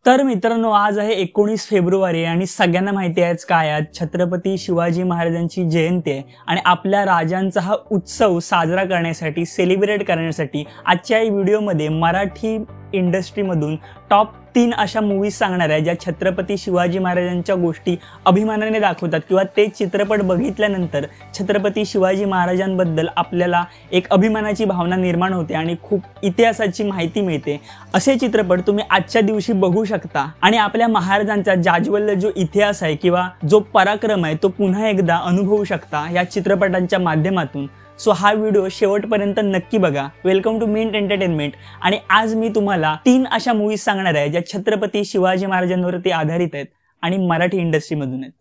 तर मित्रांनो, आज आहे 19 फेब्रुवारी आणि सगळ्यांना माहिती आहे काय, आज छत्रपती शिवाजी महाराजांची जयंती आहे आणि आपल्या राजांचा हा उत्सव साजरा करण्यासाठी, सेलिब्रेट करण्यासाठी आजच्या या व्हिडिओमध्ये मराठी इंडस्ट्रीमधून टॉप 3 अशा मूवीज सांगणार आहे ज्या छत्रपती शिवाजी महाराजांच्या गोष्टी अभिमानाने दाखवतात किंवा ते चित्रपट बघितल्यानंतर छत्रपती शिवाजी महाराजांबद्दल आपल्याला एक अभिमानाची भावना निर्माण होते आणि खूप इतिहासाची माहिती मिळते। असे चित्रपट तुम्ही आजच्या दिवशी बघू शकता आणि आपल्या महाराजांचा जाज्वल्य जो इतिहास आहे किंवा जो पराक्रम आहे तो पुन्हा एकदा अनुभवू शकता या चित्रपटांच्या माध्यमातून। सो हा व्हिडिओ शेवटपर्यंत नक्की बघा। Welcome to Mint Entertainment. आणि आज मी तुम्हाला 3 अशा मूवीज सांगणार आहे ज्या छत्रपती शिवाजी महाराजांवरती आधारित आहेत आणि मराठी इंडस्ट्रीमधून आहेत।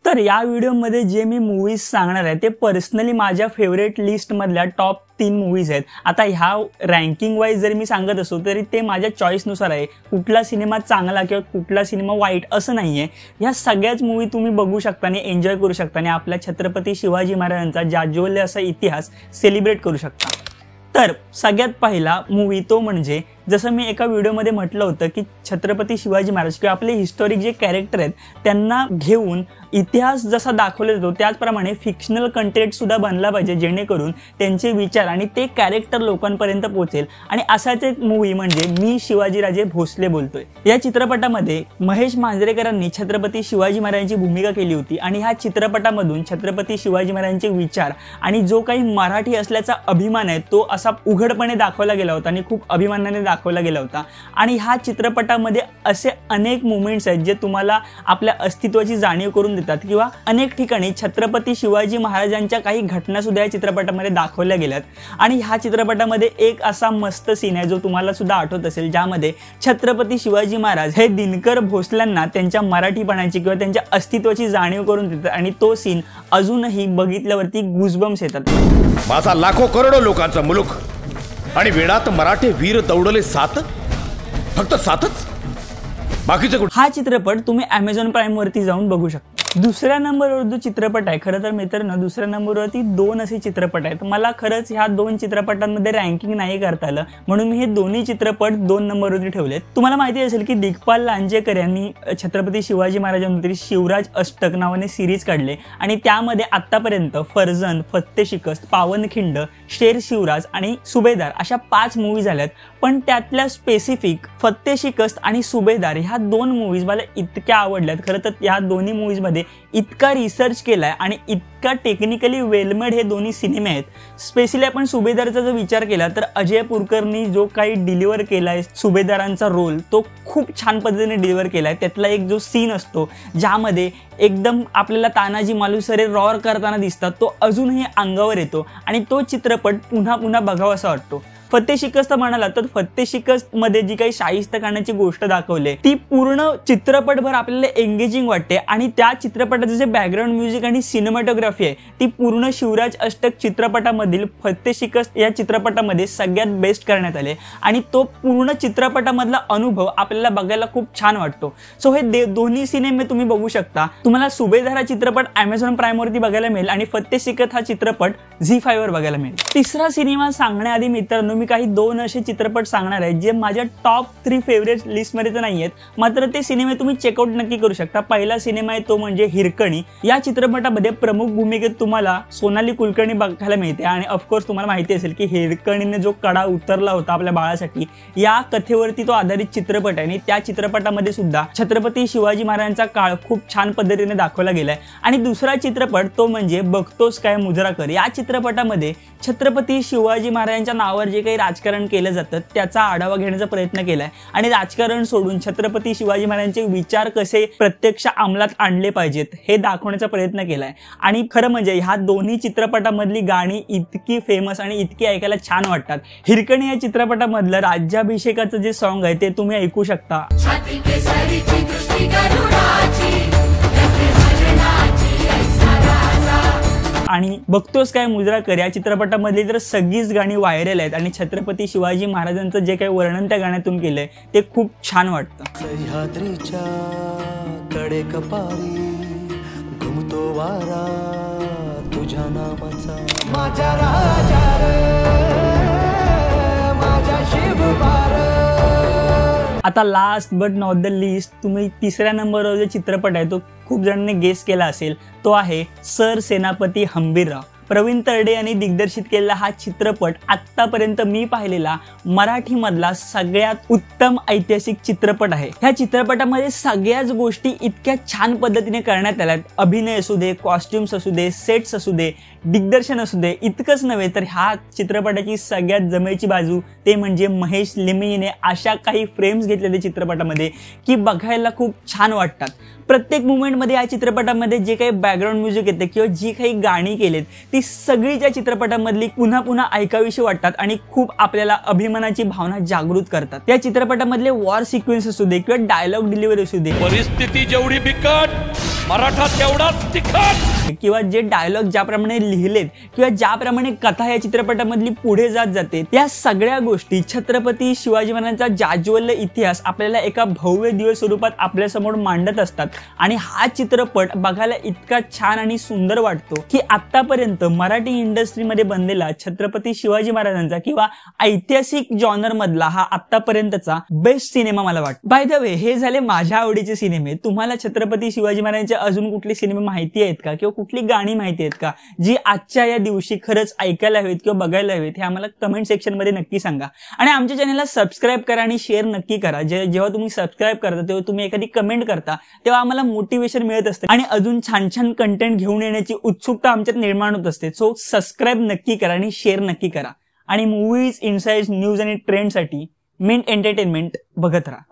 तर या व्हिडिओमध्ये जे मी मूवीज सांगणार आहे ते पर्सनली माझ्या फेवरेट लिस्ट मधल्या टॉप 3 मूवीज आहेत। आता ह्या रँकिंग वाईज जरी मी सांगत असो तरी ते माझ्या चॉईसनुसार आहे। कुठला सिनेमा चांगला किंवा कुठला सिनेमा वाईट असं नाहीये। ह्या सगळ्याच मूवी तुम्ही बघू शकता आणि एन्जॉय करू शकता आणि आपल्या छत्रपती शिवाजी महाराजांचा जाज्वल्य असा इतिहास सेलिब्रेट करू शकता। तर सगळ्यात पहिला मूवी तो म्हणजे, जसं मी एका व्हिडिओमध्ये म्हटलं होतं की छत्रपती शिवाजी महाराज किंवा आपले हिस्टॉरिक जे कॅरेक्टर आहेत त्यांना घेऊन इतिहास जसा दाखवला जातो त्याचप्रमाणे फिक्शनल कंटेंट सुद्धा बनला पाहिजे, जेणेकरून त्यांचे विचार आणि ते कॅरेक्टर लोकांपर्यंत पोहोचेल। आणि असाच एक मूवी म्हणजे मी शिवाजीराजे भोसले बोलतोय। या चित्रपटामध्ये महेश मांजरेकरांनी छत्रपती शिवाजी महाराजांची भूमिका केली होती आणि ह्या चित्रपटामधून छत्रपती शिवाजी महाराजांचे विचार आणि जो काही मराठी असल्याचा अभिमान आहे तो असा उघडपणे दाखवला गेला होता आणि खूप अभिमानाने दाखवला गेला होता। आणि ह्या चित्रपटामध्ये असे अनेक मोमेंट्स आहेत जे तुम्हाला आपल्या अस्तित्वाची जाणीव करून देतात किंवा अनेक ठिकाणी छत्रपती शिवाजी महाराजांच्या काही घटना सुद्धा या चित्रपटामध्ये दाखवल्या गेल्यात। आणि ह्या चित्रपटामध्ये एक असा मस्त सीन आहे जो तुम्हाला सुद्धा आठवत असेल, ज्यामध्ये छत्रपती शिवाजी महाराज हे दिनकर भोसल्यांना त्यांच्या मराठीपणाची किंवा त्यांच्या अस्तित्वाची जाणीव करून देतात आणि तो सीन अजूनही बघितल्यावरती गुजबम्स येतात। माझा लाखो करोडो लोकांचा मुलुक आणि वेळात मराठे वीर तवडले 7, फक्त 7च, बाकीचे कुठे? हा चित्रपट तुम्ही Amazon प्राइम वरती जाऊन बघू शकता। दुसऱ्या नंबरवर जो चित्रपट आहे, खरं तर मित्रांनो दुसऱ्या नंबरवरती 2 असे चित्रपट आहेत। मला खरंच ह्या 2 चित्रपटांमध्ये रँकिंग नाही करता आलं म्हणून मी हे दोन्ही चित्रपट 2 नंबरवरती ठेवलेत। तुम्हाला माहिती असेल की दिग्पाल लांजेकर यांनी छत्रपती शिवाजी महाराजांवरती शिवराज अष्टक नावाने सिरीज काढले आणि त्यामध्ये आतापर्यंत फर्जंद, फत्ते शिकस्त, पावनखिंड, शेर शिवराज आणि सुभेदार अशा 5 मूवी झाल्यात। पण त्यातल्या स्पेसिफिक फत्ते शिकस्त आणि सुभेदार ह्या 2 मूवीज मला इतक्या आवडल्यात। खरं तर ह्या दोन्ही मूवीज मध्ये इतका रिसर्च केलाय आणि इतका टेक्निकली वेलमेड हे दोन्ही सिनेमे आहेत। स्पेशली आपण सुभेदारचा जर विचार केला तर अजय पुरकरनी जो काही डिलिव्हर केलाय सुभेदारांचा रोल तो खूप छान पद्धतीने डिलिव्हर केलाय। त्यातला एक जो सीन असतो ज्यामध्ये एकदम आपल्याला तानाजी मालुसरे रॉर करताना दिसतात तो अजूनही अंगावर येतो आणि तो चित्रपट पुन्हा पुन्हा बघावा असा वाटतो। फत्ते शिकस्त म्हणाला तर फत्ते शिकस्त मध्ये जी काही शाहिस्तेखानाची गोष्ट दाखवली ती पूर्ण चित्रपटभर आपल्याला एंगेजिंग वाटते आणि त्या चित्रपटाचं जे बॅकग्राऊंड म्युझिक आणि सिनेमॅटोग्राफी आहे ती पूर्ण शिवराज अष्टक चित्रपटामधील फत्ते शिकस्त या चित्रपटामध्ये सगळ्यात बेस्ट करण्यात आले आणि तो पूर्ण चित्रपटामधला अनुभव आपल्याला बघायला खूप छान वाटतो। सो हे दोन्ही सिनेमे तुम्ही बघू शकता। तुम्हाला सुभेदार हा चित्रपट Amazon प्राइम वरती बघायला मिळेल आणि फत्ते शिकस्त हा चित्रपट झी5 वर बघायला मिळेल। तिसरा सिनेमा सांगण्याआधी मित्रांनो मी काही 2 असे चित्रपट सांगणार आहे जे माझ्या टॉप 3 फेवरेट लिस्ट मध्ये तर नाहीयेत, मात्र ते सिनेमे तुम्ही चेकआउट नक्की करू शकता। पहिला सिनेमा आहे तो म्हणजे हिरकणी। या चित्रपटामध्ये प्रमुख भूमिकेत तुम्हाला सोनाली कुलकर्णी बघायला मिळते आणि ऑफकोर्स तुम्हाला माहिती असेल की हिरकणीने जो कडा उतरला होता आपल्या बाळासाठी या कथेवरती तो आधारित चित्रपट आहे आणि त्या चित्रपटामध्ये सुद्धा छत्रपती शिवाजी महाराजांचा काळ खूप छान पद्धतीने दाखवला गेलाय। आणि दुसरा चित्रपट तो म्हणजे बघतोस काय मुजराकर। या चित्रपटामध्ये छत्रपती शिवाजी महाराजांच्या नावावर जे काही राजकारण केलं जातं त्याचा आढावा घेण्याचा प्रयत्न केलाय आणि राजकारण सोडून छत्रपती शिवाजी महाराजांचे विचार कसे प्रत्यक्ष अंमलात आणले पाहिजेत हे दाखवण्याचा प्रयत्न केलाय। आणि खरं म्हणजे ह्या दोन्ही चित्रपटामधली गाणी इतकी फेमस आणि इतकी ऐकायला छान वाटतात। हिरकणी या चित्रपटामधलं राज्याभिषेकाचं जे सॉन्ग आहे ते तुम्ही ऐकू शकता। आणि बघतोस काय मुजराकर या चित्रपटामधली तर सगळीच गाणी व्हायरल आहेत आणि छत्रपती शिवाजी महाराजांचं जे काही वर्णन त्या गाण्यातून केलंय ते खूप छान वाटतं। तुझ्या नामाचा माझ्या राजा माझ्या शिवबार. आता last but not the list, तुम्ही तिसऱ्या नंबरवर जो चित्रपट आहे तो खूप जणांनी गेस केला असेल, तो आहे सर सेनापती हंबीरराव. प्रवीण तरडे यांनी दिग्दर्शित केलेला हा चित्रपट आत्तापर्यंत मी पाहिलेला मराठीमधला सगळ्यात उत्तम ऐतिहासिक चित्रपट आहे. ह्या चित्रपटामध्ये सगळ्याच गोष्टी इतक्या छान पद्धतीने करण्यात आल्यात. अभिनय असू दे, कॉस्ट्युम्स असू दे, सेट्स असू दे, दिग्दर्शन असू दे. इतकंच नव्हे तर ह्या चित्रपटाची सगळ्यात जमेची बाजू ते म्हणजे महेश लिमयीने अशा काही फ्रेम्स घेतलेल्या चित्रपटामध्ये की बघायला खूप छान वाटतात. प्रत्येक मुवमेंटमध्ये या चित्रपटामध्ये जे काही बॅकग्राऊंड म्युझिक येते किंवा जी काही गाणी केलेत ती सगळी त्या चित्रपटामधली पुन्हा पुन्हा ऐकावीशी वाटतात आणि खूप आपल्याला अभिमानाची भावना जागृत करतात. या चित्रपटामधले वॉर सिक्वेन्स असू दे किंवा डायलॉग डिलिव्हरी असू दे, परिस्थिती जेवढी बिकट मराठा तेवढाच तिखट, किंवा जे डायलॉग ज्याप्रमाणे लिहिलेत किंवा ज्याप्रमाणे कथा या चित्रपटामधली पुढे जात जाते, त्या सगळ्या गोष्टी छत्रपती शिवाजी महाराजांचा जाज्वल्य इतिहास आपल्याला एका भव्य दिव्य स्वरूपात आपल्यासमोर मांडत असतात. आणि हा चित्रपट बघायला इतका छान आणि सुंदर वाटतो की आतापर्यंत मराठी इंडस्ट्रीमध्ये बनलेला छत्रपती शिवाजी महाराजांचा किंवा ऐतिहासिक जॉनर मधला हा आतापर्यंतचा बेस्ट सिनेमा मला वाटतो. बाय द वे, हे झाले माझ्या आवडीचे सिनेमे. तुम्हाला छत्रपती शिवाजी महाराजांचे अजून कुठले सिनेमे माहिती आहेत का किंवा कुठली गाणी माहिती आहेत का जी आजच्या या दिवशी खरंच ऐकायला हवेत किंवा बघायला हवेत, हे आम्हाला कमेंट सेक्शन मध्ये नक्की सांगा. आणि आमच्या चॅनलला सबस्क्राईब करा आणि शेअर नक्की करा. जेव्हा तुम्ही सबस्क्राईब करता तेव्हा तुम्ही एखादी कमेंट करता तेव्हा आम्हाला मोटिवेशन मिळत असते आणि अजून छान छान कंटेंट घेऊन येण्याची उत्सुकता आमच्यात निर्माण होत असते. सो सबस्क्राईब नक्की करा आणि शेअर नक्की करा. आणि मूवीज, इनसाइट्स, न्यूज आणि ट्रेंडसाठी मिंट एंटरटेनमेंट बघत राहा.